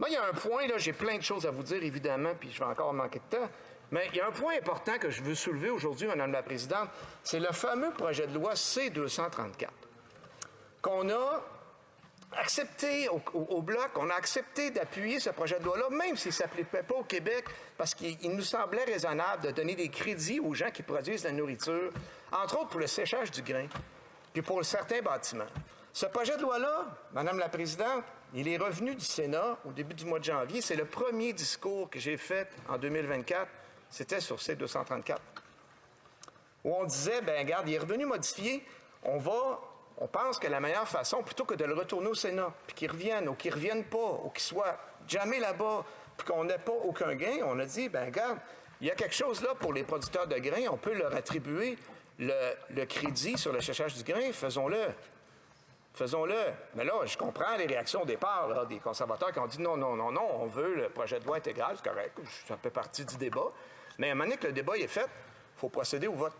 Moi, il y a un point, là, j'ai plein de choses à vous dire, évidemment, puis je vais encore manquer de temps. Mais il y a un point important que je veux soulever aujourd'hui, Madame la Présidente, c'est le fameux projet de loi C-234 qu'on a accepté au Bloc, on a accepté d'appuyer ce projet de loi-là, même s'il ne s'appliquait pas au Québec, parce qu'il nous semblait raisonnable de donner des crédits aux gens qui produisent la nourriture, entre autres pour le séchage du grain, puis pour certains bâtiments. Ce projet de loi-là, Madame la Présidente, il est revenu du Sénat au début du mois de janvier. C'est le premier discours que j'ai fait en 2024. C'était sur C-234. Où on disait, bien, regarde, il est revenu modifié. On pense que la meilleure façon, plutôt que de le retourner au Sénat, puis qu'il revienne, ou qu'il ne revienne pas, ou qu'il soit jamais là-bas, puis qu'on n'ait pas aucun gain, on a dit, bien, regarde, il y a quelque chose là pour les producteurs de grains, on peut leur attribuer le crédit sur le séchage du grain, faisons-le. Faisons-le. Mais là, je comprends les réactions au départ là, des conservateurs qui ont dit non, on veut le projet de loi intégral, c'est correct, ça fait partie du débat. Mais à un moment donné que le débat est fait, il faut procéder au vote.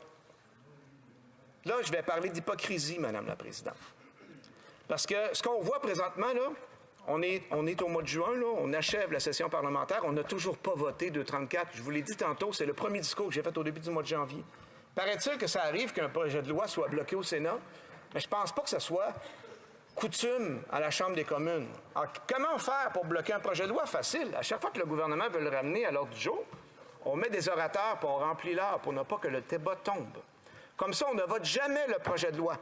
Là, je vais parler d'hypocrisie, Madame la Présidente. Parce que ce qu'on voit présentement, là, on est au mois de juin, là, on achève la session parlementaire, on n'a toujours pas voté 234. Je vous l'ai dit tantôt, c'est le premier discours que j'ai fait au début du mois de janvier. Paraît-il que ça arrive qu'un projet de loi soit bloqué au Sénat? Mais je ne pense pas que ce soit coutume à la Chambre des communes. Alors, comment faire pour bloquer un projet de loi? Facile. À chaque fois que le gouvernement veut le ramener à l'ordre du jour, on met des orateurs pour on remplit l'heure pour ne pas que le débat tombe. Comme ça, on ne vote jamais le projet de loi.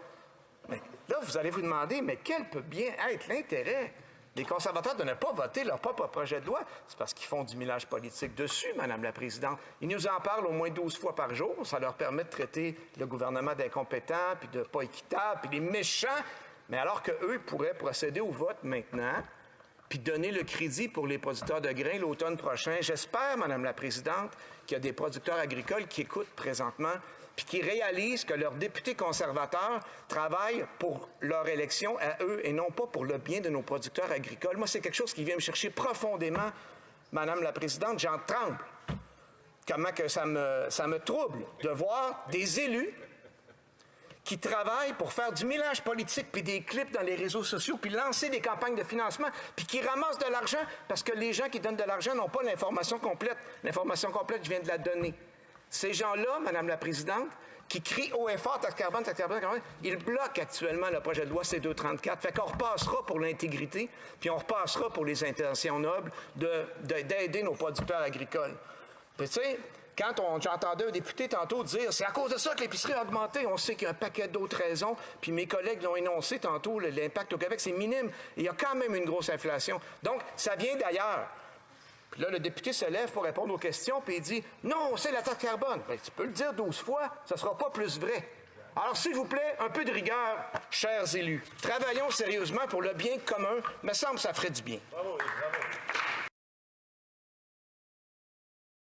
Mais là, vous allez vous demander, mais quel peut bien être l'intérêt des conservateurs de ne pas voter leur propre projet de loi? C'est parce qu'ils font du millage politique dessus, Madame la Présidente. Ils nous en parlent au moins 12 fois par jour. Ça leur permet de traiter le gouvernement d'incompétent, puis de pas équitable, puis des méchants. Mais alors qu'eux pourraient procéder au vote maintenant, puis donner le crédit pour les producteurs de grains l'automne prochain. J'espère, Madame la Présidente, qu'il y a des producteurs agricoles qui écoutent présentement, puis qui réalisent que leurs députés conservateurs travaillent pour leur élection à eux et non pas pour le bien de nos producteurs agricoles. Moi, c'est quelque chose qui vient me chercher profondément, Madame la Présidente. J'en tremble. Comment que ça me trouble de voir des élus qui travaillent pour faire du mélange politique, puis des clips dans les réseaux sociaux, puis lancer des campagnes de financement, puis qui ramassent de l'argent parce que les gens qui donnent de l'argent n'ont pas l'information complète. L'information complète, je viens de la donner. Ces gens-là, Madame la Présidente, qui crient haut et fort, taxe carbone, ils bloquent actuellement le projet de loi C-234. Fait qu'on repassera pour l'intégrité, puis on repassera pour les intentions nobles d'aider nos producteurs agricoles. Puis tu sais, quand j'entendais un député tantôt dire « c'est à cause de ça que l'épicerie a augmenté », on sait qu'il y a un paquet d'autres raisons, puis mes collègues l'ont énoncé tantôt, l'impact au Québec, c'est minime. Il y a quand même une grosse inflation. Donc, ça vient d'ailleurs. Puis là, le député se lève pour répondre aux questions, puis il dit « non, c'est la taxe carbone ». Bien, tu peux le dire 12 fois, ça ne sera pas plus vrai. Alors, s'il vous plaît, un peu de rigueur, chers élus. Travaillons sérieusement pour le bien commun. Me semble que ça ferait du bien. Bravo, bravo.